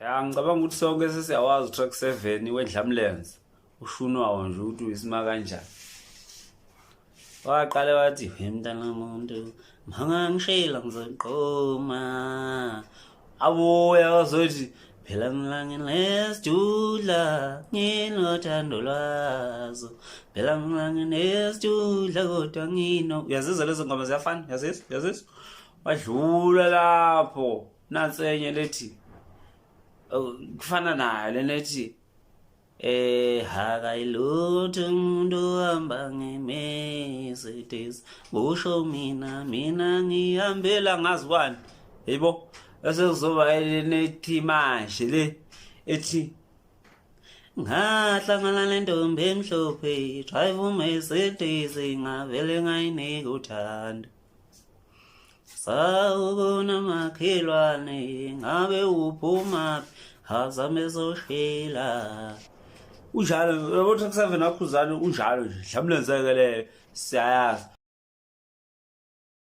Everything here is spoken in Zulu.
Ya ngicabanga ukuthi sonke sesiyawazi uTrack 7 wedlamlenze ushunwayo nje ukuthi uyisima kanjani. Waqala wathi mntana muntu mangangishela ngizoqoma. Abuya wazothi phela ngilangeni lesijudla nginothando lwazo. Phela ngilangeni lesijudla kodwa ngino. Uyazizwa lezo ngoma ziyafana? Yazizwa? Wadlula lapho nansi enye lethi kufana nayo lena ethi hakayilutho umuntu ohamba nge-Mercedes busho mina ngihambela ngazibani yebo bese kuzoba lena ethi manje le ethi ngahlangana nentombi emhlophe drive uMercedes ngavele ngayinika uthando. Sawubona makhelwane ngabe uphuma hazame zoshela. Unjalo yabo Track 7 ka-Khuzani unjalo nje dlamlenze-ke le siyayazi.